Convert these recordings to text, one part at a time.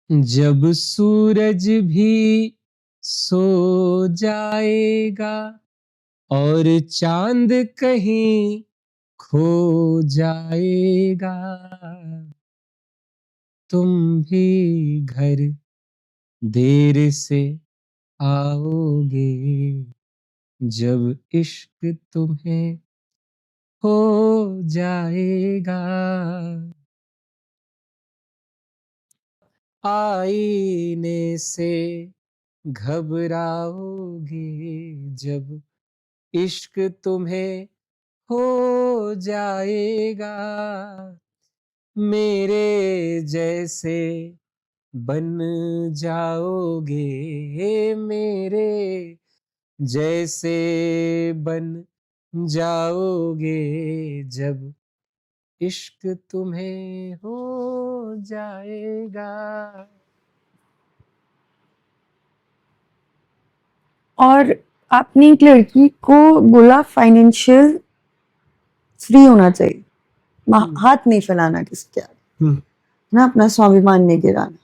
जब सूरज भी सो जाएगा और चांद कहीं खो जाएगा, तुम भी घर देर से आओगे, जब इश्क तुम्हें हो जाएगा। आईने से घबराओगे, जब इश्क तुम्हें हो जाएगा। मेरे जैसे बन जाओगे, मेरे जैसे बन जाओगे, जब इश्क तुम्हें हो जाएगा। और आपने एक लड़की को बोला फाइनेंशियल फ्री होना चाहिए, हाथ नहीं फैलाना किसके आगे, ना अपना स्वाभिमान नहीं गिराना।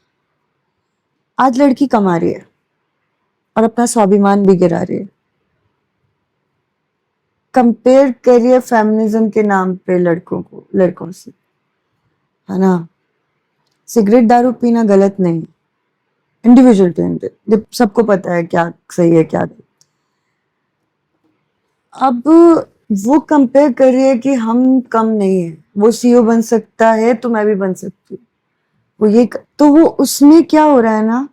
आज लड़की कमा रही है और अपना स्वाभिमान भी गिरा रही है। कंपेयर करिए फेमिनिज्म के नाम पे लड़कों को लड़कों से, है ना। सिगरेट दारू पीना गलत नहीं, इंडिविजुअल टू इंडिविजुअल, सबको पता है क्या सही है क्या गलत। अब वो कंपेयर कर रही है कि हम कम नहीं है, वो सीईओ बन सकता है तो मैं भी बन सकती हूँ। वो ये तो वो उसमें क्या हो रहा है ना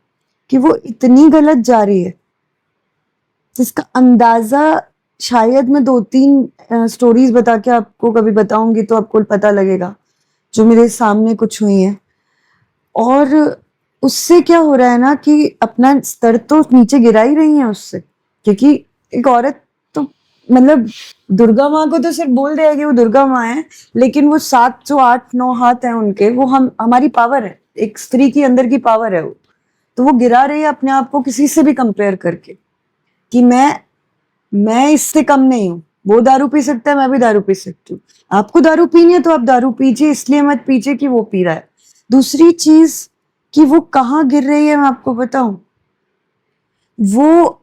कि वो इतनी गलत जा रही है जिसका अंदाजा शायद मैं 2-3 स्टोरीज बता के आपको कभी बताऊंगी तो आपको पता लगेगा, जो मेरे सामने कुछ हुई है। और उससे क्या हो रहा है ना कि अपना स्तर तो नीचे गिरा ही रही है उससे, क्योंकि एक औरत तो मतलब दुर्गा माँ को तो सिर्फ बोल दिया कि वो दुर्गा माँ है, लेकिन वो 7 जो 8-9 हाथ हैं उनके, वो हमारी पावर है, एक स्त्री की अंदर की पावर है वो। तो वो गिरा रही है अपने आप को किसी से भी कंपेयर करके कि मैं इससे कम नहीं हूँ, वो दारू पी सकता है मैं भी दारू पी सकती हूँ, आपको दारू पीनी है तो आप दारू पीजिए, इसलिए मत पीजिए कि वो पी रहा है। दूसरी चीज कि वो कहाँ गिर रही है मैं आपको बताऊं, वो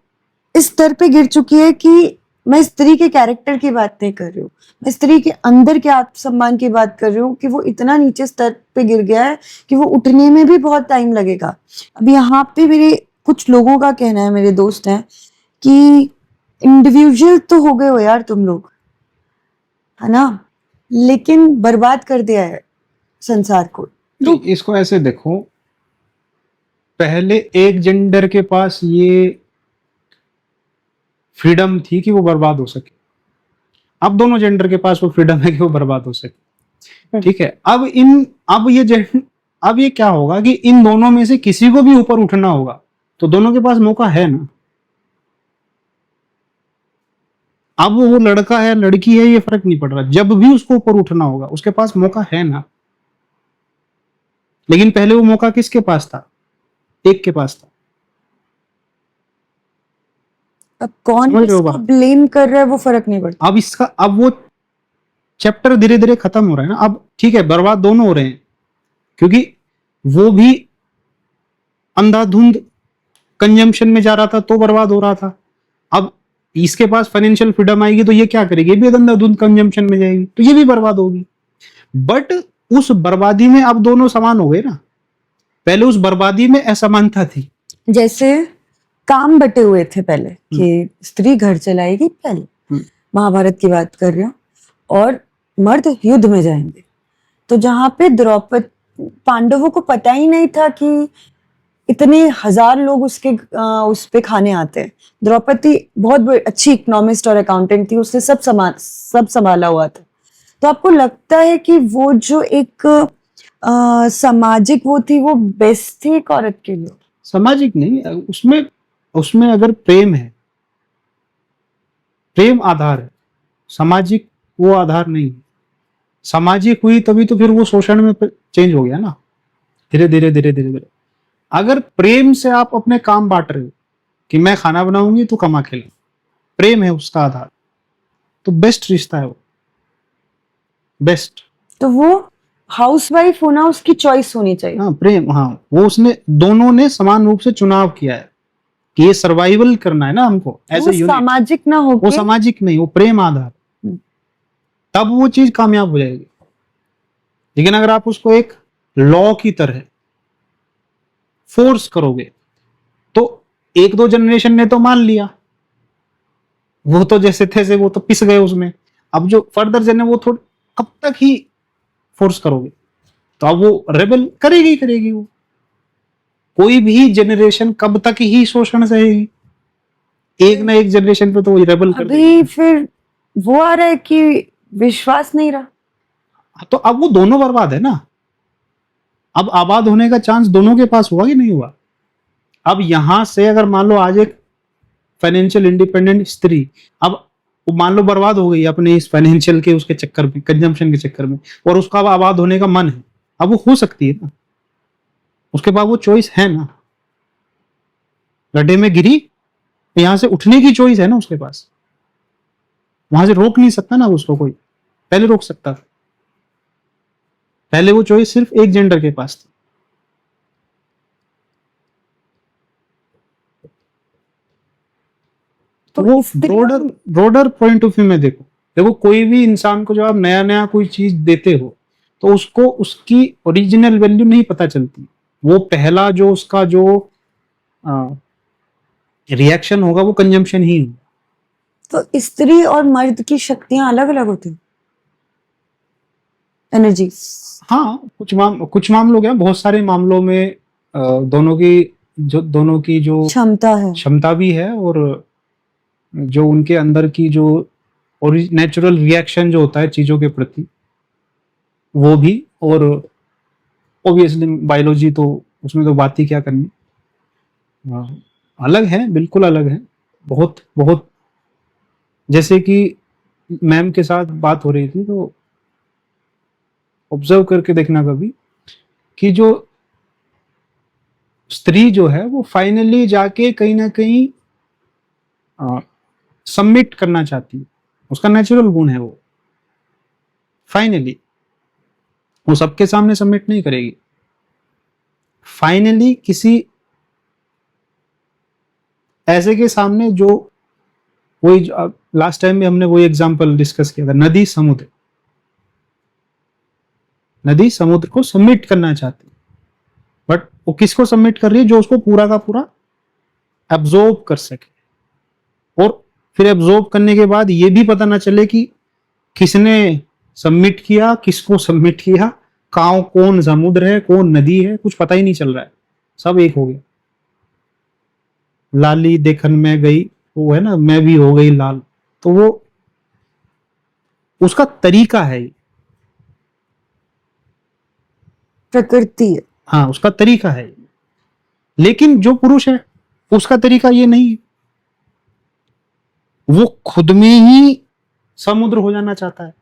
इस स्तर पे गिर चुकी है कि मैं स्त्री के कैरेक्टर की बात नहीं कर रही हूँ, मैं स्त्री के अंदर के आत्मसम्मान की बात कर रही हूँ कि वो इतना नीचे स्तर पे गिर गया है कि वो उठने में भी बहुत टाइम लगेगा। अब यहाँ पे मेरे कुछ लोगों का कहना है, मेरे दोस्त हैं, कि इंडिविजुअल तो हो गए हो यार तुम लोग, है ना, लेकिन बर्बाद कर दिया है संसार को। तो इसको ऐसे देखो, पहले एक जेंडर के पास ये फ्रीडम थी कि वो बर्बाद हो सके, अब दोनों जेंडर के पास वो फ्रीडम है कि वो बर्बाद हो सके। ठीक है, अब ये क्या होगा कि इन दोनों में से किसी को भी ऊपर उठना होगा, तो दोनों के पास मौका है ना। अब वो लड़का है लड़की है ये फर्क नहीं पड़ रहा, जब भी उसको ऊपर उठना होगा उसके पास मौका है ना। लेकिन पहले वो मौका किसके पास था? एक के पास था। अब कौन समझ रहे हो किसको बात? ब्लेम कर रहा है वो फर्क नहीं पड़ता। अब वो चैप्टर धीरे धीरे खत्म हो रहा है ना। अब ठीक है, बर्बाद दोनों हो रहे हैं, क्योंकि वो भी अंधाधुंध कंजम्पशन में जा रहा था तो बर्बाद हो रहा था। अब इसके पास फाइनेंशियल फ्रीडम आएगी तो ये क्या करेगी, ये भी अंधाधुंध कंजम्पशन में जाएगी तो ये भी बर्बाद होगी। बट उस बर्बादी में अब दोनों समान हो गए ना, पहले उस बर्बादी में असमानता थी। जैसे काम बटे हुए थे पहले कि स्त्री घर चलाएगी, पहले महाभारत की बात कर रहे हो, और मर्द युद्ध में जाएंगे। तो जहां पे द्रौपदी, पांडवों को पता ही नहीं था कि इतने हजार लोग उस पे खाने आते हैं। द्रौपदी बहुत अच्छी इकोनॉमिस्ट और अकाउंटेंट थी, उसने सब संभाला हुआ था। तो आपको लगता है कि वो जो एक सामाजिक वो थी, वो बेस्ट थी एक औरत के लिए? सामाजिक नहीं, उसमें अगर प्रेम है, प्रेम आधार है, सामाजिक वो आधार नहीं। सामाजिक हुई तभी तो फिर वो शोषण में चेंज हो गया ना, धीरे धीरे धीरे धीरे धीरे। अगर प्रेम से आप अपने काम बांट रहे हो कि मैं खाना बनाऊंगी तो कमा के ला, प्रेम है उसका आधार, तो बेस्ट रिश्ता है वो, बेस्ट। तो वो हाउसवाइफ होना उसकी चॉइस होनी चाहिए। हाँ प्रेम, हाँ वो उसने, दोनों ने समान रूप से चुनाव किया है कि ये सर्वाइवल करना है ना हमको एज वो ए यूनिट। सामाजिक ना वो होके सामाजिक नहीं, वो प्रेम आधार, तब वो चीज कामयाब हो जाएगी। लेकिन अगर आप उसको एक लॉ की तरह फोर्स करोगे तो एक दो जनरेशन ने तो मान लिया, वो तो जैसे थे से वो तो पिस गए उसमें। अब जो फर्दर जन है वो थोड़ा, कब तक ही फोर्स करोगे, तो अब वो रेबल करेगी ही करेगी। वो कोई भी जनरेशन कब तक ही शोषण सहेगी, एक ना एक जनरेशन पे तो वो रेबल कर देगी। अभी फिर वो आ रहा है कि विश्वास नहीं रहा। तो अब वो दोनों बर्बाद है ना। अब आबाद होने का चांस दोनों के पास हुआ कि नहीं हुआ। अब यहां से अगर मान लो आज एक फाइनेंशियल इंडिपेंडेंट स्त्री, अब वो मान लो बर्बाद हो गई अपने इस फाइनेंशियल के उसके चक्कर में, कंजम्पशन के चक्कर में, और उसका अब आबाद होने का मन है, अब वो हो सकती है ना, उसके पास वो चॉइस है ना। गड्ढे में गिरी, यहां से उठने की चॉइस है ना उसके पास, वहां से रोक नहीं सकता ना उसको कोई। पहले रोक सकता था, पहले वो चॉइस सिर्फ एक जेंडर के पास थी। तो वो ब्रॉडर पॉइंट ऑफ व्यू में देखो। देखो कोई भी इंसान को जब आप नया नया कोई चीज देते हो तो उसको उसकी ओरिजिनल वैल्यू नहीं पता चलती। वो पहला जो उसका जो रिएक्शन होगा वो कंजम्पशन ही होगा। तो स्त्री और मर्द की शक्तियां अलग अलग होती हैं, एनर्जी। हाँ कुछ मामलों में, बहुत सारे मामलों में दोनों की जो क्षमता भी है, और जो उनके अंदर की जो नेचुरल रिएक्शन जो होता है चीजों के प्रति वो भी। और ऑब्वियसली बायोलॉजी तो उसमें तो बात ही क्या करनी, अलग है, बिल्कुल अलग है, बहुत बहुत। जैसे कि मैम के साथ बात हो रही थी तो ऑब्जर्व करके देखना कभी कि जो स्त्री जो है वो फाइनली जाके कहीं ना कहीं सबमिट करना चाहती है, उसका नेचुरल गुण है वो। फाइनली वो सबके सामने सबमिट नहीं करेगी, फाइनली किसी ऐसे के सामने जो, वही लास्ट टाइम में हमने वही एग्जांपल डिस्कस किया था, नदी समुद्र को सबमिट करना चाहती, बट वो किसको सबमिट कर रही है, जो उसको पूरा का पूरा एब्जॉर्ब कर सके, और फिर एब्जॉर्ब करने के बाद ये भी पता ना चले कि किसने सबमिट किया, किसको सबमिट किया, कौन समुद्र है कौन नदी है, कुछ पता ही नहीं चल रहा है, सब एक हो गया। लाली देखन में गई, वो है ना, मैं भी हो गई लाल। तो वो उसका तरीका है, प्रकृति है। हाँ उसका तरीका है। लेकिन जो पुरुष है उसका तरीका ये नहीं है, वो खुद में ही समुद्र हो जाना चाहता है,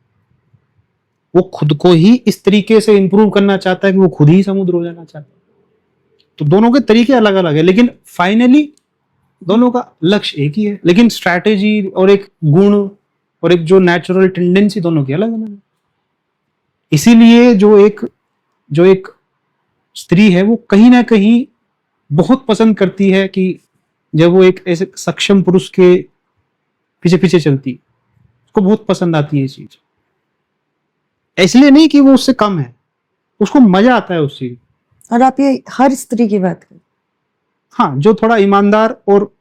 वो खुद को ही इस तरीके से इंप्रूव करना चाहता है कि वो खुद ही समुद्र हो जाना चाहता है। तो दोनों के तरीके अलग अलग है, लेकिन फाइनली दोनों का लक्ष्य एक ही है, लेकिन स्ट्रैटेजी और एक गुण और एक जो नेचुरल टेंडेंसी दोनों की अलग अलग है। इसीलिए जो एक स्त्री है वो कहीं ना कहीं बहुत पसंद करती है कि जब वो एक ऐसे सक्षम पुरुष के पीछे पीछे चलती, उसको बहुत पसंद आती है ये चीज। इसलिए नहीं कि वो उससे कम है, उसको मजा आता है उस चीज। और आप ये हर स्त्री की बात करें, हाँ जो थोड़ा ईमानदार और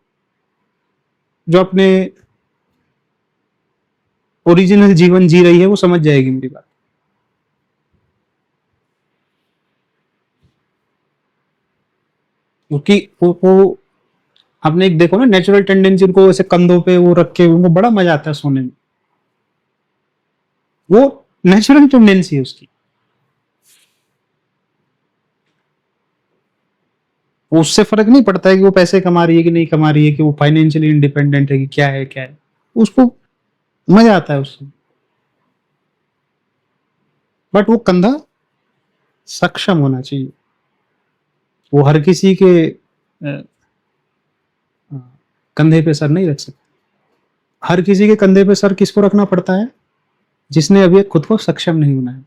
जो अपने ओरिजिनल जीवन जी रही है वो समझ जाएगी मेरी बात। क्योंकि वो आपने एक देखो ना, नेचुरल टेंडेंसी, उनको ऐसे कंधों पे वो रख के उनको बड़ा मजा आता है सोने में, वो नेचुरल टेंडेंसी है उसकी। उससे फर्क नहीं पड़ता है कि वो पैसे कमा रही है कि नहीं कमा रही है, कि वो फाइनेंशियली इंडिपेंडेंट है कि क्या है, उसको मजा आता है उससे। बट वो कंधा सक्षम होना चाहिए, वो हर किसी के कंधे पे सर नहीं रख सकता। हर किसी के कंधे पे सर किसको रखना पड़ता है, जिसने अभी खुद को सक्षम नहीं बनाया।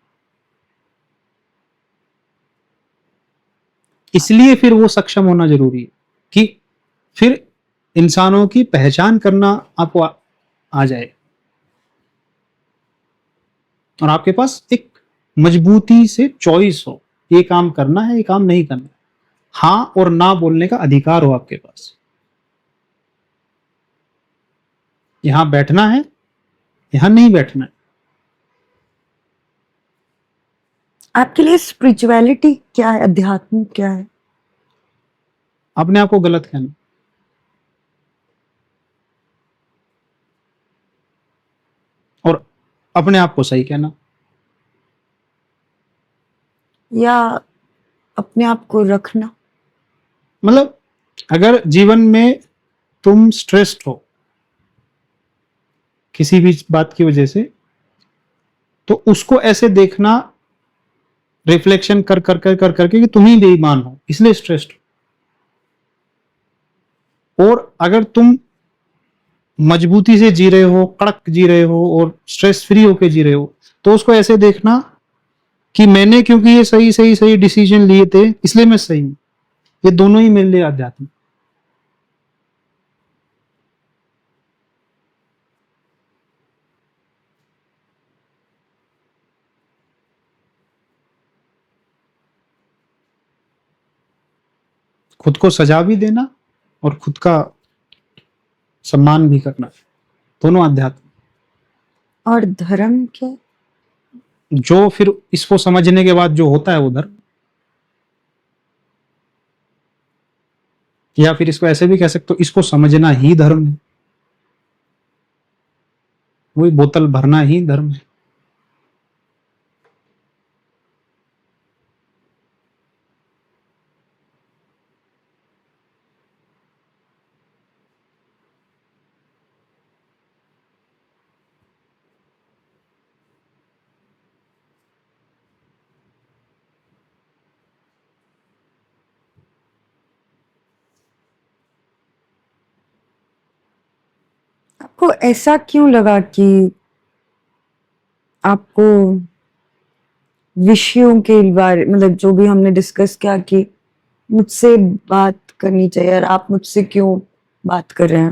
इसलिए फिर वो सक्षम होना जरूरी है कि फिर इंसानों की पहचान करना आपको आ जाए और आपके पास एक मजबूती से चॉइस हो, ये काम करना है, ये काम नहीं करना है। हाँ और ना बोलने का अधिकार हो आपके पास। यहां बैठना है, यहां नहीं बैठना है। आपके लिए स्पिरिचुअलिटी क्या है, अध्यात्म क्या है? अपने आप को गलत कहना, और अपने आप को सही कहना। या अपने आप को रखना? मतलब अगर जीवन में तुम स्ट्रेस्ड हो किसी भी बात की वजह से, तो उसको ऐसे देखना, रिफ्लेक्शन कर करके कि तुम ही बेईमान हो इसलिए स्ट्रेस्ड हो। और अगर तुम मजबूती से जी रहे हो, कड़क जी रहे हो और स्ट्रेस फ्री होके जी रहे हो, तो उसको ऐसे देखना कि मैंने क्योंकि ये सही सही सही डिसीजन लिए थे इसलिए मैं सही हूं। ये दोनों ही मेरे लिए आध्यात्म। खुद को सजा भी देना और खुद का सम्मान भी करना, दोनों आध्यात्म। और धर्म क्या? जो फिर इसको समझने के बाद जो होता है वो धर्म, या फिर इसको ऐसे भी कह सकते हो, इसको समझना ही धर्म है। वही बोतल भरना ही धर्म है। आपको ऐसा क्यों लगा कि आपको विषयों के बारे, मतलब जो भी हमने डिस्कस किया कि मुझसे बात करनी चाहिए, और आप मुझसे क्यों बात कर रहे हैं?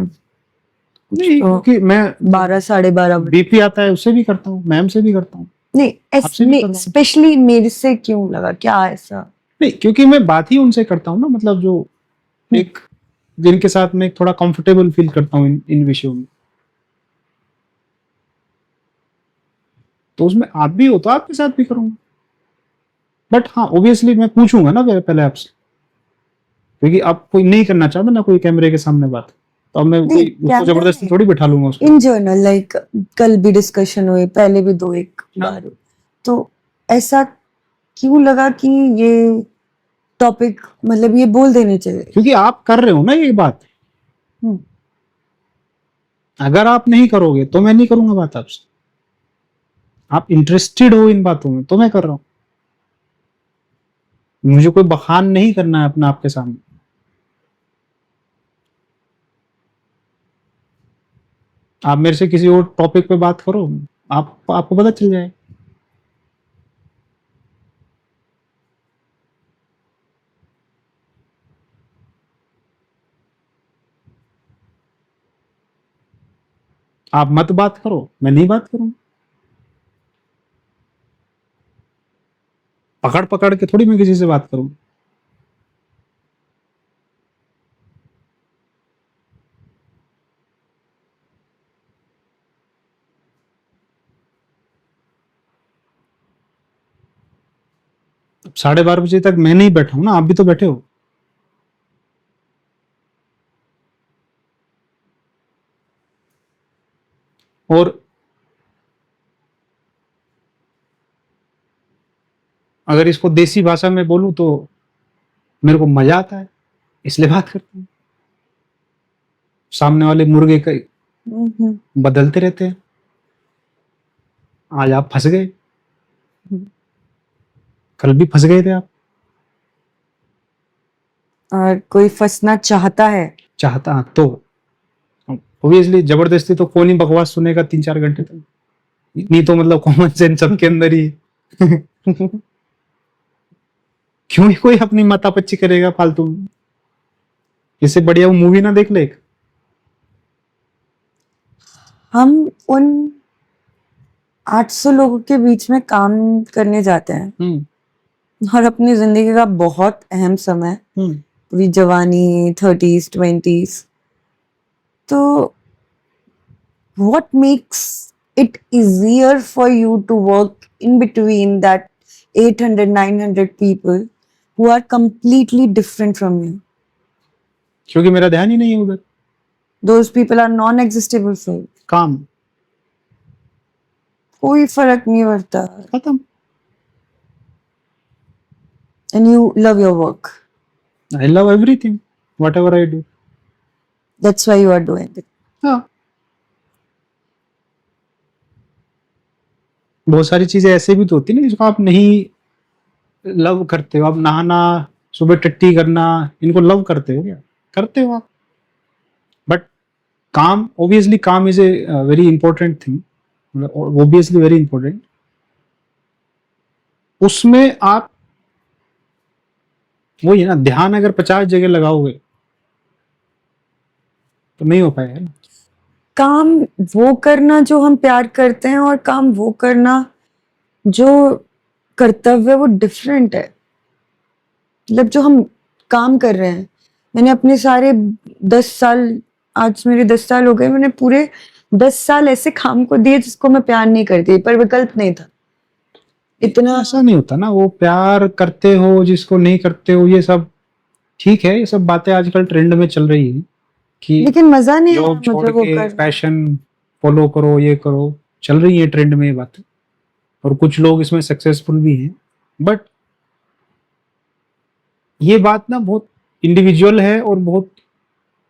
नहीं, तो क्योंकि मैं 12 साढ़े 12 बीपी आता है उससे भी करता हूँ, मैम से भी करता हूँ। नहीं, आपसे भी कर रहा हूँ। स्पेशली मेरे से क्यों लगा, क्या ऐसा? नहीं, क्योंकि मैं बात ही उनसे करता हूँ ना, मतलब जो एक जिनके साथ मैं थोड़ा कंफर्टेबल फील करता हूँ इन विषयों में, तो उसमें आप भी हो तो आपके साथ भी करूंगा। बट हाँ, ऑब्वियसली मैं पूछूंगा ना पहले आपसे, क्योंकि आप कोई नहीं करना चाहता ना कोई कैमरे के सामने बात, तो अब मैं कोई उसको जबरदस्ती थोड़ी बैठा लूंगा उसको। इन जनरल लाइक कल भी डिस्कशन हुई, पहले भी 2-1 बार हुई, तो ऐसा क्यों लगा कि ये टॉपिक मतलब ये बोल देने चाहिए? क्योंकि आप कर रहे हो ना ये बात। अगर आप नहीं करोगे तो मैं नहीं करूंगा बात आपसे। आप इंटरेस्टेड हो इन बातों में तो मैं कर रहा हूं। मुझे कोई बखान नहीं करना है अपना आपके सामने। आप मेरे से किसी और टॉपिक पे बात करो, आपको पता चल जाए। आप मत बात करो, मैं नहीं बात करूंगा। पकड़ पकड़ के थोड़ी मैं किसी से बात करूंगा। अब 12:30 बजे तक मैं नहीं बैठा हूं ना, आप भी तो बैठे हो। और अगर इसको देसी भाषा में बोलूं तो मेरे को मजा आता है, इसलिए बात करता हूं। सामने वाले मुर्गे का बदलते रहते हैं। आज आप फंस गए, कल भी फंस गए थे आप। और कोई फंसना चाहता है, चाहता तो ऑब्वियसली जबरदस्ती तो कौन ही बकवास सुनेगा 3-4 घंटे तक। नहीं तो मतलब कॉमन सेंस सबके अंदर ही क्यों ही कोई अपनी मातापच्ची करेगा फालतू में? इससे बढ़िया वो मूवी ना देख ले एक। हम उन 800 लोगों के बीच में काम करने जाते हैं और अपनी जिंदगी का बहुत अहम समय, पूरी जवानी, 30s 20s, तो what makes it easier for you to work in between that 800-900 people who are completely different from you? क्योंकि मेरा ध्यान ही नहीं है उधर। Those people are non-existable for you. काम कोई फर्क नहीं पड़ता। खत्म। And you love your work. I love everything, whatever I do. That's why you are doing it. हाँ, बहुत सारी चीजें ऐसे भी तो होती है ना जिसको आप नहीं लव करते हो। आप नहाना, सुबह टट्टी करना, इनको लव करते हो क्या? करते हो आप। बट काम, ऑब्वियसली काम is a very important thing, obviously very important. उसमें आप वही है ना, ध्यान अगर 50 जगह लगाओगे तो नहीं हो पाएगा ना। काम वो करना जो हम प्यार करते हैं और काम वो करना जो कर्तव्य, वो डिफरेंट है। मतलब जो हम काम कर रहे हैं, मैंने अपने सारे 10 साल, आज मेरे 10 साल हो गए, मैंने पूरे 10 साल ऐसे काम को दिए जिसको मैं प्यार नहीं करती, पर विकल्प नहीं था। इतना ऐसा नहीं होता ना, वो प्यार करते हो जिसको नहीं करते हो, ये सब ठीक है। ये सब बातें आजकल ट्रेंड में चल रही है कि लेकिन मजा नहीं आया जॉब मुझे छोड़ वो के कर। पैशन फॉलो करो, ये करो, चल रही है ट्रेंड में ये बातें, और कुछ लोग इसमें सक्सेसफुल भी हैं। बट ये बात ना बहुत इंडिविजुअल है और बहुत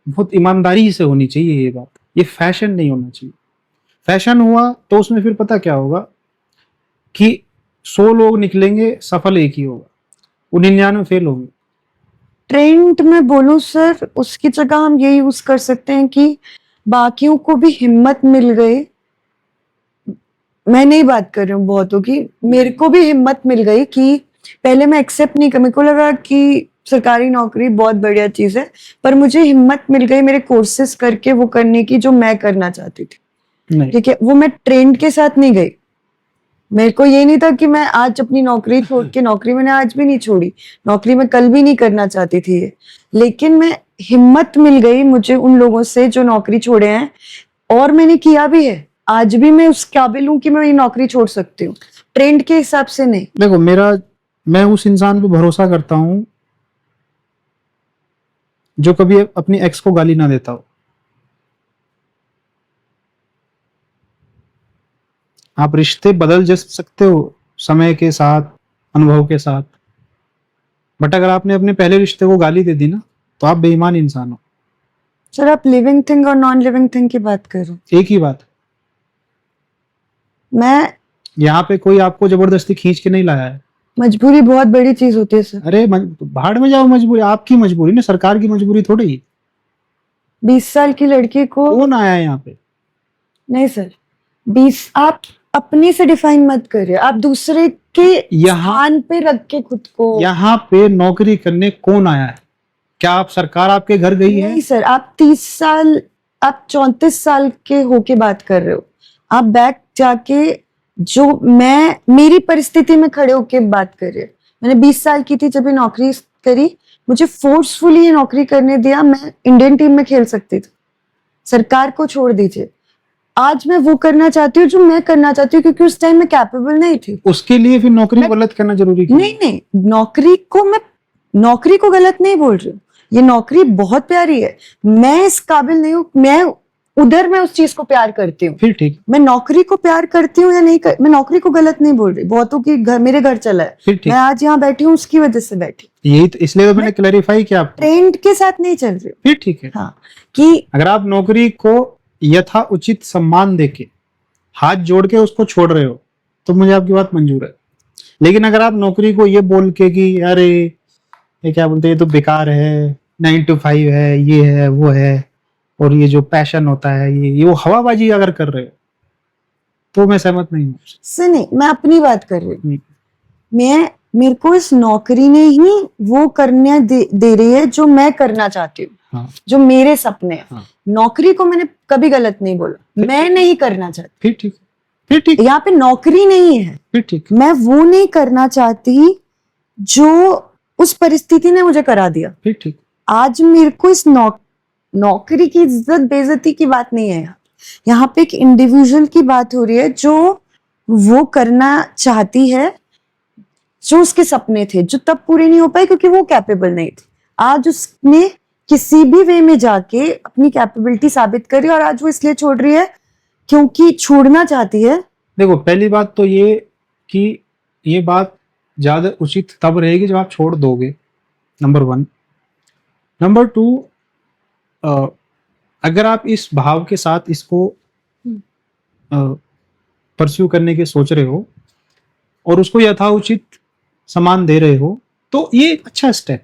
बहुत ईमानदारी से होनी चाहिए ये बात। ये फैशन नहीं होना चाहिए। फैशन हुआ तो उसमें फिर पता क्या होगा कि 100 लोग निकलेंगे, सफल एक ही होगा, वो 99 फेल होंगे। ट्रेंड में बोलूं सर, उसकी जगह हम ये यूज कर सकते हैं कि बाकियों को भी हिम्मत मिल गई। मैं नहीं बात कर रही हूँ बहुतों की, मेरे को भी हिम्मत मिल गई कि पहले मैं एक्सेप्ट नहीं कर, मेरे को लगा कि सरकारी नौकरी बहुत बढ़िया चीज है, पर मुझे हिम्मत मिल गई मेरे कोर्सेज करके वो करने की जो मैं करना चाहती थी। नहीं, ठीक है, वो मैं ट्रेंड के साथ नहीं गई। मेरे को ये नहीं था कि मैं आज अपनी नौकरी छोड़ के, नौकरी मैंने आज भी नहीं छोड़ी, नौकरी मैं कल भी नहीं करना चाहती थी ये, लेकिन मैं हिम्मत मिल गई मुझे उन लोगों से जो नौकरी छोड़े हैं, और मैंने किया भी है। आज भी मैं उस काबिल हूँ कि मैं ये नौकरी छोड़ सकती हूँ, ट्रेंड के हिसाब से नहीं। देखो मैं उस इंसान पे भरोसा करता हूँ जो कभी अपनी एक्स को गाली ना देता हो। आप रिश्ते बदल जा सकते हो समय के साथ, अनुभव के साथ, बट अगर आपने अपने पहले रिश्ते को गाली दे दी ना, तो आप बेईमान इंसान हो। सर आप लिविंग थिंग और नॉन लिविंग थिंग की बात करो। एक ही बात। मैं यहाँ पे कोई आपको जबरदस्ती खींच के नहीं लाया है। मजबूरी बहुत बड़ी चीज होती है सर। अरे भाड़ में जाओ, मजबूरी आपकी मजबूरी ना, सरकार की मजबूरी थोड़ी है। 20 साल की लड़की को कौन आया है यहाँ पे? नहीं सर, 20 आप अपने से डिफाइन मत करिए, आप दूसरे के स्थान पे रख के खुद को। यहाँ पे नौकरी करने कौन आया है? क्या आप सरकार आपके घर गई है? नहीं सर, आप 30 साल, आप 34 साल के होके बात कर रहे हो। आप बैक जाके जो मैं मेरी परिस्थिति में खड़े होके बात कर रहे हो। मैंने 20 साल की थी जब ये नौकरी करी, मुझे फोर्सफुली ये नौकरी करने दिया, मैं इंडियन टीम में खेल सकती थी। सरकार को छोड़ दीजिए, आज मैं वो करना चाहती हूँ जो मैं करना चाहती हूँ, क्योंकि उस टाइम मैं कैपेबल नहीं थी। उसके लिए फिर नौकरी गलत करना जरूरी क्यों? नहीं, मैं नौकरी को गलत नहीं बोल रही हूँ, ये नौकरी बहुत प्यारी है, मैं इस काबिल नहीं हूँ, मैं उस चीज को प्यार करती हूँ। फिर ठीक, मैं नौकरी को प्यार करती हूँ या नहीं मैं नौकरी को गलत नहीं बोल रही। बहुतों की मेरे घर चला है, फिर ठीक। मैं आज यहाँ बैठी हूँ उसकी वजह से बैठी। यही तो, इसलिए तो मैंने क्लैरिफाई किया आपको। ट्रेंड के साथ नहीं चल रही हूँ। फिर ठीक है। हाँ, कि अगर आप नौकरी को यथा उचित सम्मान देके, हाथ जोड़ के उसको छोड़ रहे हो, तो मुझे आपकी बात मंजूर है। लेकिन अगर आप नौकरी को ये बोल के कि अरे ये क्या बोलते हैं, ये तो बेकार है, 9 to 5 है, ये है वो है, और ये जो पैशन होता है ये वो हवाबाजी अगर कर रहे हो, तो मैं सहमत नहीं हूँ। सुनिए, मैं अपनी बात कर रही हूँ। मैं मेरे को इस नौकरी ने ही वो करने दे रही है जो मैं करना चाहती हूँ, हाँ जो मेरे सपने हैं। हाँ नौकरी को मैंने कभी गलत नहीं बोला, मैं नहीं करना चाहती। फिर ठीक, फिर ठीक, यहाँ पे नौकरी नहीं है, फिर ठीक। मैं वो नहीं करना चाहती जो उस परिस्थिति ने मुझे करा दिया। फिर ठीक। आज मेरे को इस नौकरी की इज्जत बेइज्जती की बात नहीं है, यहाँ पे एक इंडिविजुअल की बात हो रही है जो वो करना चाहती है, जो उसके सपने थे, जो तब पूरे नहीं हो पाए क्योंकि वो कैपेबल नहीं थी। आज उसने किसी भी वे में जाके अपनी कैपेबिलिटी साबित करी और आज वो इसलिए छोड़ रही है क्योंकि छोड़ना चाहती है। देखो पहली बात तो ये कि ये बात ज्यादा उचित तब रहेगी जब आप छोड़ दोगे, नंबर 1। नंबर 2, अगर आप इस भाव के साथ इसको परस्यू करने के सोच रहे हो और उसको यथाउचित सम्मान दे रहे हो तो ये एक अच्छा step,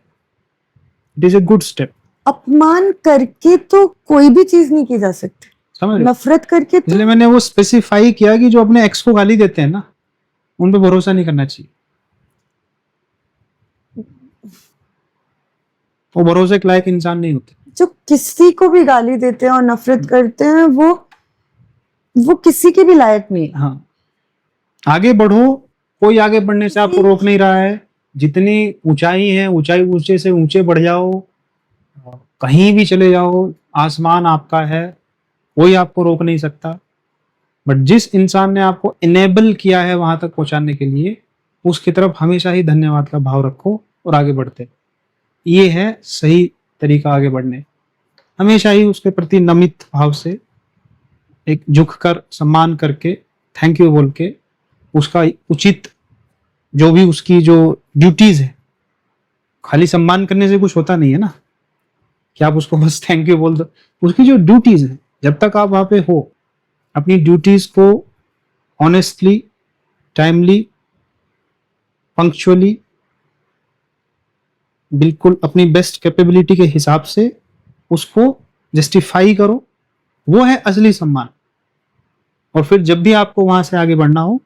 it is a good step. अपमान करके तो कोई भी चीज नहीं की जा सकती, समझ रहे हो? नफरत करके तो इसलिए मैंने वो स्पेसिफाई किया कि जो अपने एक्स को गाली देते हैं ना, उन पे भरोसा नहीं करना चाहिए। वो भरोसे के लायक इंसान नहीं होते। जो किसी को भी गाली देते हैं और नफरत करते हैं वो किसी के भी लायक नहीं है। हाँ, आगे बढ़ो, कोई आगे बढ़ने से आपको रोक नहीं रहा है। जितनी ऊंचाई है, ऊंचे से ऊंचे बढ़ जाओ, कहीं भी चले जाओ, आसमान आपका है, कोई आपको रोक नहीं सकता। बट जिस इंसान ने आपको इनेबल किया है वहां तक पहुंचाने के लिए, उसकी तरफ हमेशा ही धन्यवाद का भाव रखो और आगे बढ़ते। ये है सही तरीका आगे बढ़ने। हमेशा ही उसके प्रति नमित भाव से, एक झुक कर सम्मान करके, थैंक यू बोल के, उसका उचित जो भी उसकी जो ड्यूटीज है, खाली सम्मान करने से कुछ होता नहीं है ना कि आप उसको बस थैंक यू बोल दो। उसकी जो ड्यूटीज है, जब तक आप वहां पे हो, अपनी ड्यूटीज को ऑनेस्टली, टाइमली, पंक्चुअली, बिल्कुल अपनी बेस्ट कैपेबिलिटी के हिसाब से उसको जस्टिफाई करो। वो है असली सम्मान। और फिर जब भी आपको वहां से आगे बढ़ना हो,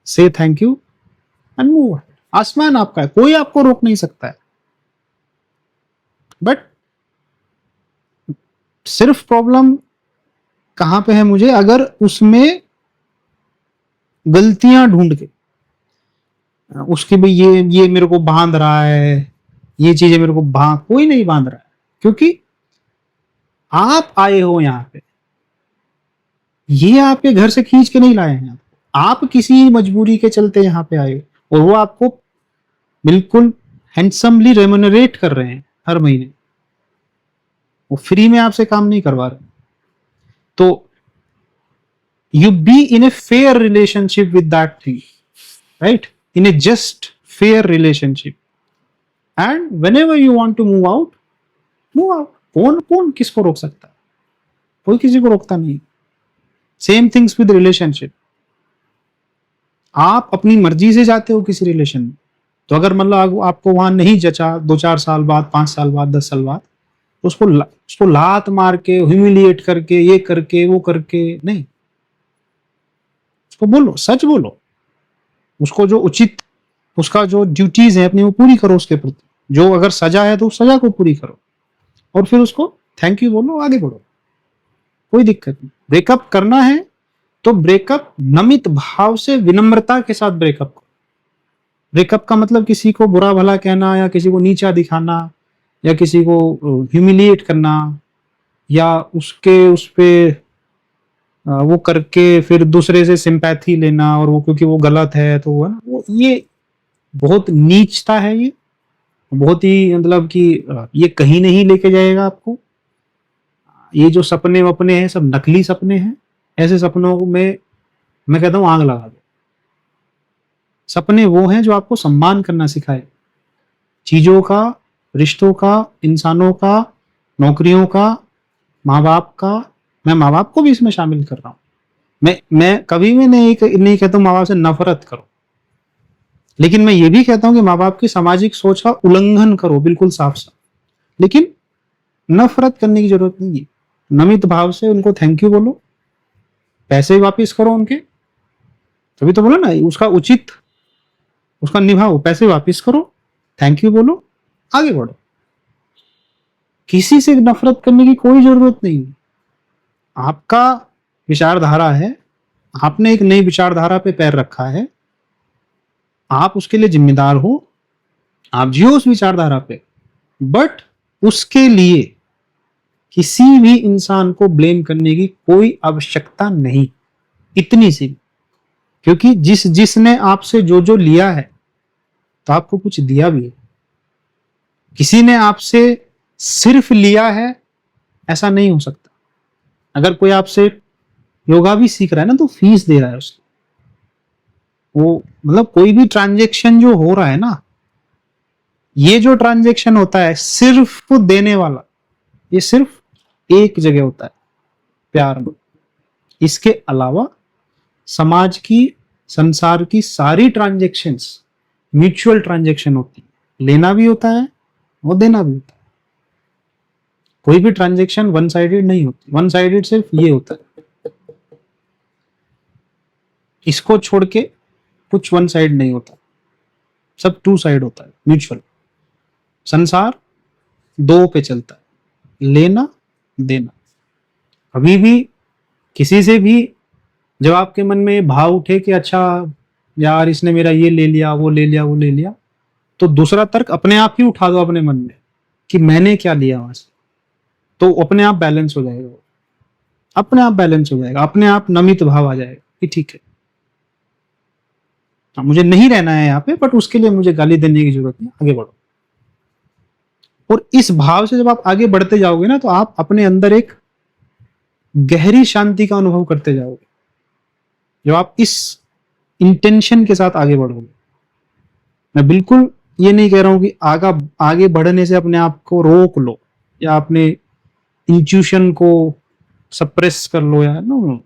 से थैंक यू एंड मूव। आसमान आपका है, कोई आपको रोक नहीं सकता है। बट सिर्फ प्रॉब्लम कहां पे है मुझे, अगर उसमें गलतियां ढूंढ के उसकी भाई ये मेरे को बांध रहा है, ये चीजें मेरे को कोई नहीं बांध रहा है, क्योंकि आप आए हो यहां पे, ये आपके घर से खींच के नहीं लाए हैं। आप किसी मजबूरी के चलते यहां पे आए और वो आपको बिल्कुल हैंडसमली रेम्यूनरेट कर रहे हैं हर महीने। वो फ्री में आपसे काम नहीं करवा रहे। तो you be in a fair relationship with that thing, right? In a just fair relationship, and whenever you want to move out, move out. कौन किसको रोक सकता है? कोई किसी को रोकता नहीं। Same things with relationship. आप अपनी मर्जी से जाते हो किसी रिलेशन में, तो अगर मतलब आपको वहां नहीं जचा 2-4 साल बाद, 5 साल बाद, 10 साल बाद, तो उसको लात मार के, ह्यूमिलिएट करके, ये करके, वो करके नहीं। उसको बोलो, सच बोलो। उसको जो उचित, उसका जो ड्यूटीज है अपनी, वो पूरी करो उसके प्रति। जो अगर सजा है तो उस सजा को पूरी करो और फिर उसको थैंक यू बोलो, आगे बढ़ो। कोई दिक्कत नहीं। ब्रेकअप करना है तो ब्रेकअप नमित भाव से, विनम्रता के साथ ब्रेकअप करो। ब्रेकअप का मतलब किसी को बुरा भला कहना, या किसी को नीचा दिखाना, या किसी को ह्यूमिलिएट करना, या उस पे वो करके फिर दूसरे से सिंपैथी लेना, और वो क्योंकि वो गलत है तो वो ये बहुत नीचता है। ये बहुत ही मतलब कि ये कहीं नहीं लेके जाएगा आपको। ये जो सपने वपने हैं सब नकली सपने हैं। ऐसे सपनों में मैं कहता हूं आग लगा दो। सपने वो हैं जो आपको सम्मान करना सिखाए, चीजों का, रिश्तों का, इंसानों का, नौकरियों का, माँ बाप का। मैं माँ बाप को भी इसमें शामिल कर रहा हूं। मैं कभी भी नहीं कहता हूं माँ बाप से नफरत करो, लेकिन मैं ये भी कहता हूं कि माँ बाप की सामाजिक सोच का उल्लंघन करो, बिल्कुल साफ साफ। लेकिन नफरत करने की जरूरत नहीं है। नमित भाव से उनको थैंक यू बोलो, पैसे वापिस करो उनके। तभी तो बोला ना, उसका उसका निभाओ, पैसे वापस करो, थैंक यू बोलो, आगे बढ़ो। किसी से नफरत करने की कोई जरूरत नहीं। आपका विचारधारा है, आपने एक नई विचारधारा पे पैर रखा है, आप उसके लिए जिम्मेदार हो, आप जियो उस विचारधारा पे, बट उसके लिए किसी भी इंसान को ब्लेम करने की कोई आवश्यकता नहीं, इतनी सी। क्योंकि जिसने आपसे जो जो लिया है तो आपको कुछ दिया भी है। किसी ने आपसे सिर्फ लिया है ऐसा नहीं हो सकता। अगर कोई आपसे योगा भी सीख रहा है ना तो फीस दे रहा है उसको। वो मतलब कोई भी ट्रांजेक्शन जो हो रहा है ना, ये जो ट्रांजेक्शन होता है सिर्फ देने वाला, ये सिर्फ एक जगह होता है, प्यार में। इसके अलावा समाज की, संसार की सारी ट्रांजेक्शन्स म्यूचुअल ट्रांजेक्शन होती है, लेना भी होता है और देना भी होता है। कोई भी ट्रांजेक्शन वन साइडेड नहीं होती। वन साइडेड सिर्फ ये होता है, इसको छोड़ के कुछ वन साइड नहीं होता, सब टू साइड होता है, म्यूचुअल। संसार दो पे चलता है, लेना देना। कभी भी किसी से भी जब आपके मन में भाव उठे कि अच्छा यार इसने मेरा ये ले लिया, वो ले लिया, वो ले लिया, तो दूसरा तर्क अपने आप ही उठा दो अपने मन में कि मैंने क्या लिया वहां से, तो अपने आप बैलेंस हो जाएगा। अपने आप बैलेंस हो जाएगा, अपने आप नमित भाव आ जाएगा कि ठीक है, मुझे नहीं रहना है यहाँ पे, बट उसके लिए मुझे गाली देने की जरूरत नहीं, आगे बढ़ो। और इस भाव से जब आप आगे बढ़ते जाओगे ना, तो आप अपने अंदर एक गहरी शांति का अनुभव करते जाओगे, जब आप इस इंटेंशन के साथ आगे बढ़ोगे। मैं बिल्कुल ये नहीं कह रहा हूं कि आगे बढ़ने से अपने आप को रोक लो या अपने इंट्यूशन को सप्रेस कर लो, या no,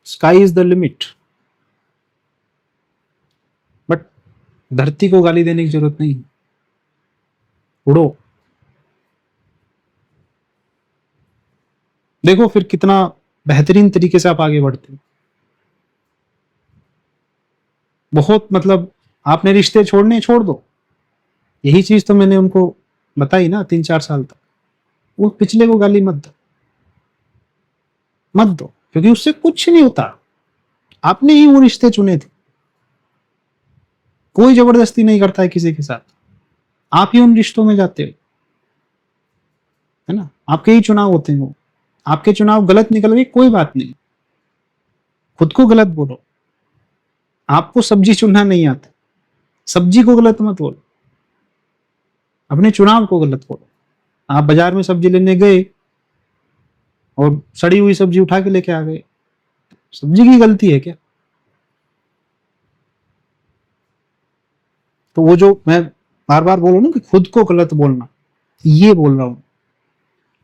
sky is the limit. But धरती को गाली देने की जरूरत नहीं, उड़ो। देखो फिर कितना बेहतरीन तरीके से आप आगे बढ़ते हो। बहुत मतलब आपने रिश्ते छोड़ने, छोड़ दो। यही चीज तो मैंने उनको बताई ना 3-4 साल तक। वो पिछले को गाली मत दो, मत दो, क्योंकि उससे कुछ नहीं होता। आपने ही वो रिश्ते चुने थे। कोई जबरदस्ती नहीं करता है किसी के साथ, आप ही उन रिश्तों में जाते हो, है ना। आपके ही चुनाव होते हैं वो। आपके चुनाव गलत निकल गए, कोई बात नहीं, खुद को गलत बोलो। आपको सब्जी चुनना नहीं आता, सब्जी को गलत मत बोलो, अपने चुनाव को गलत बोलो। आप बाजार में सब्जी लेने गए और सड़ी हुई सब्जी उठा के लेके आ गए, सब्जी की गलती है क्या? तो वो जो मैं बार बार बोल रहा हूं ना कि खुद को गलत बोलना, ये बोल रहा हूं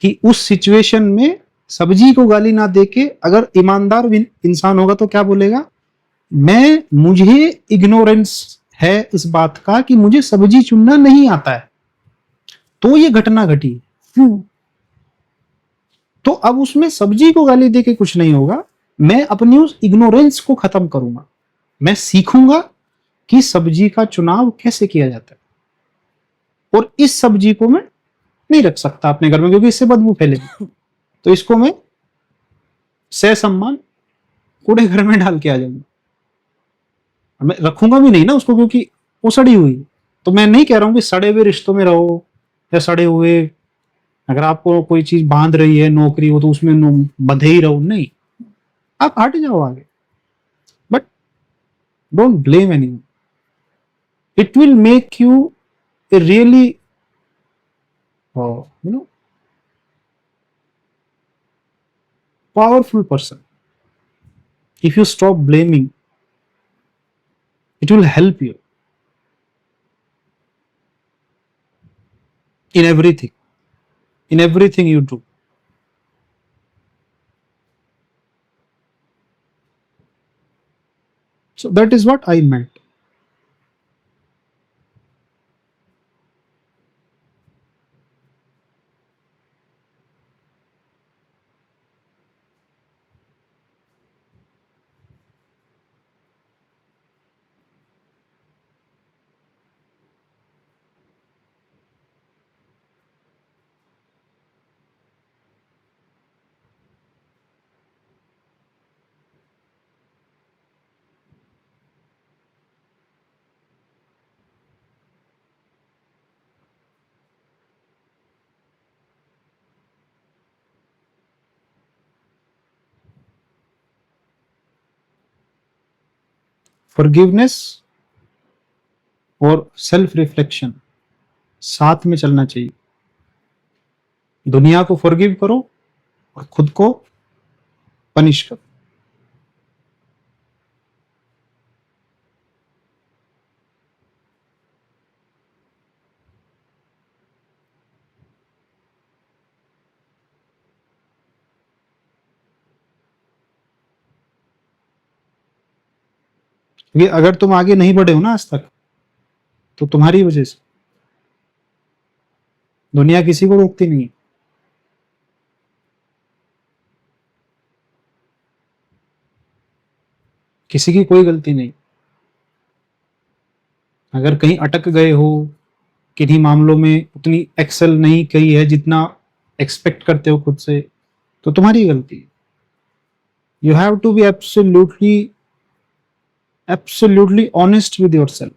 कि उस सिचुएशन में सब्जी को गाली ना देके अगर ईमानदार इंसान होगा तो क्या बोलेगा, मुझे इग्नोरेंस है इस बात का कि मुझे सब्जी चुनना नहीं आता है, तो ये घटना घटी। तो अब उसमें सब्जी को गाली देके कुछ नहीं होगा, मैं अपनी उस इग्नोरेंस को खत्म करूंगा। मैं सीखूंगा कि सब्जी का चुनाव कैसे किया जाता है, और इस सब्जी को मैं नहीं रख सकता अपने घर में क्योंकि इससे बदबू फैलेगी, तो इसको मैं ससम्मान कूड़े घर में डाल के आ जाऊंगा। मैं रखूंगा भी नहीं ना उसको, क्योंकि वो सड़ी हुई। तो मैं नहीं कह रहा हूं कि सड़े हुए रिश्तों में रहो, या सड़े हुए, अगर आपको कोई चीज बांध रही है, नौकरी हो, तो उसमें बंधे ही रहो, नहीं, आप हट जाओ आगे। But don't blame anyone, it will make U a really powerful person. If you stop blaming, it will help you in everything you do. So that is what I meant. Forgiveness और self reflection साथ में चलना चाहिए। दुनिया को forgive करो और खुद को पनिश करो। क्योंकि अगर तुम आगे नहीं बढ़े हो ना आज तक, तो तुम्हारी वजह से। दुनिया किसी को रोकती नहीं। किसी की कोई गलती नहीं। अगर कहीं अटक गए हो, किन्हीं मामलों में उतनी एक्सेल नहीं कही है जितना एक्सपेक्ट करते हो खुद से, तो तुम्हारी गलती है। You have to be absolutely honest with yourself.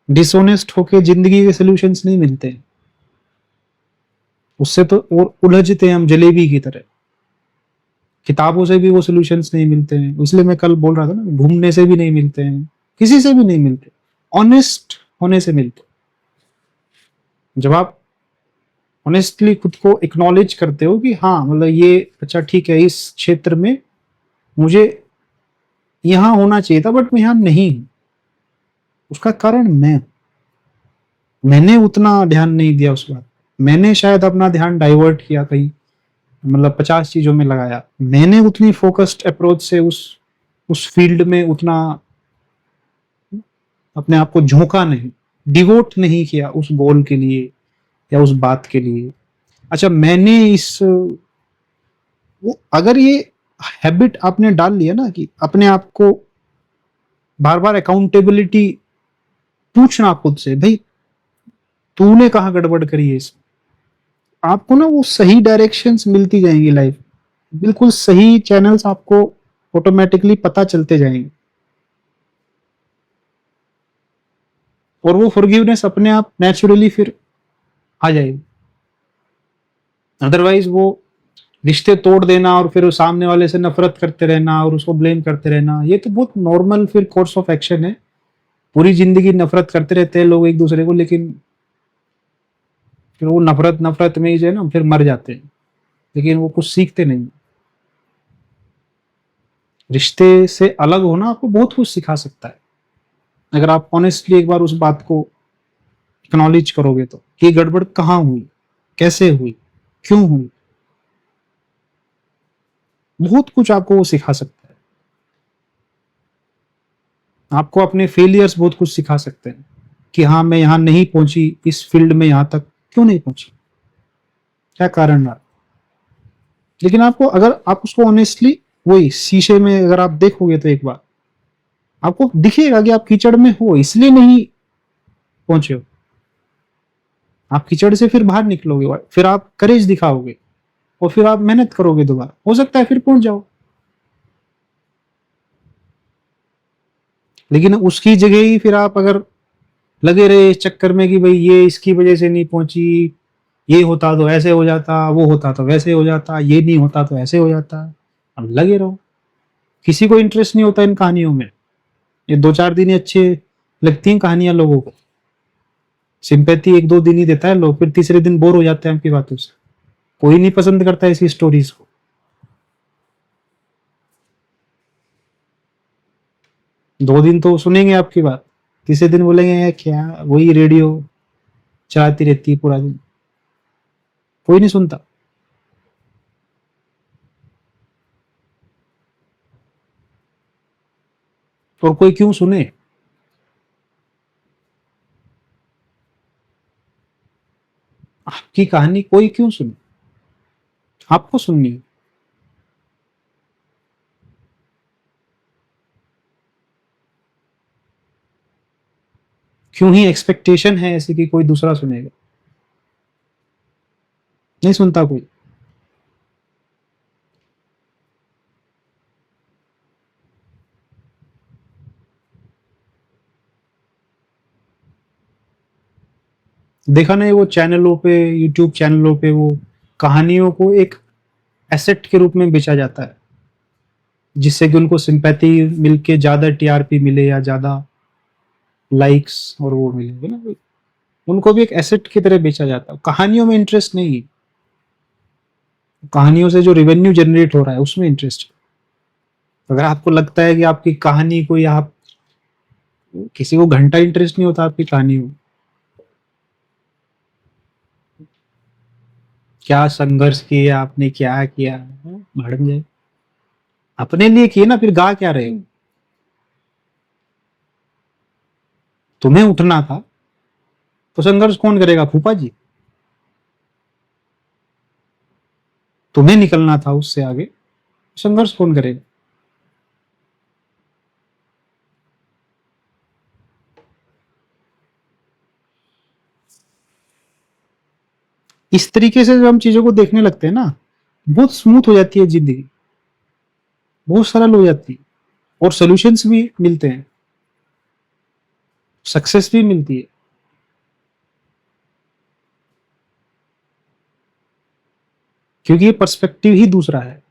Dishonest होके जिंदगी के सॉल्यूशंस नहीं मिलते, उससे तो और उलझते हैं हम जलेबी की तरह। किताबों से भी वो सॉल्यूशंस नहीं मिलते हैं, इसलिए मैं कल बोल रहा था ना, घूमने से भी नहीं मिलते हैं, किसी से भी नहीं मिलते, ऑनेस्ट होने से मिलते। जब आप ऑनेस्टली खुद को एक्नॉलेज करते हो कि हाँ मतलब ये अच्छा ठीक है, इस क्षेत्र में मुझे यहां होना चाहिए था बट मैं यहां नहीं हूं, उसका कारण मैंने उतना ध्यान नहीं दिया उस बात। मैंने शायद अपना ध्यान डाइवर्ट किया कहीं, मतलब 50 चीजों में लगाया। मैंने उतनी फोकस्ड अप्रोच से उस फील्ड में उतना अपने आप को झोंका नहीं, डिवोट नहीं किया उस गोल के लिए या उस बात के लिए। अच्छा, मैंने वो अगर ये हैबिट आपने डाल लिया ना कि अपने आप को बार बार अकाउंटेबिलिटी पूछना खुद से, भाई तूने कहाँ गड़बड़ करी है इसमें, आपको ना वो सही डायरेक्शंस मिलती जाएंगी लाइफ, बिल्कुल सही चैनल्स आपको ऑटोमेटिकली पता चलते जाएंगे, और वो फॉरगिवनेस अपने आप नेचुरली फिर आ जाएगी। अदरवाइज वो रिश्ते तोड़ देना और फिर सामने वाले से नफरत करते रहना और उसको ब्लेम करते रहना, ये तो बहुत नॉर्मल फिर कोर्स ऑफ एक्शन है। पूरी जिंदगी नफरत करते रहते हैं लोग एक दूसरे को, लेकिन फिर वो नफरत में ही जो है ना फिर मर जाते हैं, लेकिन वो कुछ सीखते नहीं। रिश्ते से अलग होना आपको बहुत कुछ सिखा सकता है, अगर आप ऑनेस्टली एक बार उस बात को एक्नॉलेज करोगे तो, कि गड़बड़ कहाँ हुई, कैसे हुई, क्यों हुई। बहुत कुछ आपको वो सिखा सकता है। आपको अपने फेलियर्स बहुत कुछ सिखा सकते हैं कि हाँ मैं यहां नहीं पहुंची, इस फील्ड में यहां तक क्यों नहीं पहुंची, क्या कारण रहा। लेकिन आपको अगर आप उसको ऑनेस्टली वही शीशे में अगर आप देखोगे तो एक बार आपको दिखेगा कि आप कीचड़ में हो, इसलिए नहीं पहुंचे हो। आप कीचड़ से फिर बाहर निकलोगे, फिर आप करेज दिखाओगे और फिर आप मेहनत करोगे दोबारा, हो सकता है फिर पहुंच जाओ। लेकिन उसकी जगह ही फिर आप अगर लगे रहे इस चक्कर में कि भाई ये इसकी वजह से नहीं पहुंची, ये होता तो ऐसे हो जाता, वो होता तो वैसे हो जाता, ये नहीं होता तो ऐसे हो जाता, अब लगे रहो। किसी को इंटरेस्ट नहीं होता इन कहानियों में। ये 2-4 दिन ही अच्छे लगती हैं कहानियां लोगों को, सिंपैथी 1-2 दिन ही देता है लोग, फिर तीसरे दिन बोर हो जाते हैं आपकी बातों से। कोई नहीं पसंद करता ऐसी स्टोरीज को। दो दिन तो सुनेंगे आपकी बात, तीसरे दिन बोलेंगे क्या वही रेडियो चलाती रहती है पूरा दिन, कोई नहीं सुनता। और कोई क्यों सुने, आपकी कहानी कोई क्यों सुने, आपको सुननी है। क्यों ही एक्सपेक्टेशन है ऐसे कि कोई दूसरा सुनेगा, नहीं सुनता कोई। देखा नहीं वो चैनलों पे, यूट्यूब चैनलों पे वो कहानियों को एक एसेट के रूप में बेचा जाता है। जिससे कि उनको सिंपैथी मिलके ज्यादा टीआरपी मिले या ज्यादा लाइक्स और वो मिले ना, उनको भी एक एसेट की तरह बेचा जाता है। कहानियों में इंटरेस्ट नहीं है, कहानियों से जो रेवेन्यू जनरेट हो रहा है उसमें इंटरेस्ट है। अगर आपको लगता है कि आपकी कहानी कोई, आप किसी को घंटा इंटरेस्ट नहीं होता आपकी कहानी में, क्या संघर्ष किया आपने, क्या किया, भड़क जाए। अपने लिए किए ना, फिर गा क्या रहे हो। तुम्हें उठना था तो संघर्ष कौन करेगा, फूफा जी। तुम्हें निकलना था उससे आगे, संघर्ष कौन करेगा। इस तरीके से जब हम चीजों को देखने लगते हैं ना, बहुत स्मूथ हो जाती है जिंदगी, बहुत सरल हो जाती है, और सॉल्यूशंस भी मिलते हैं, सक्सेस भी मिलती है। क्योंकि ये पर्सपेक्टिव ही दूसरा है।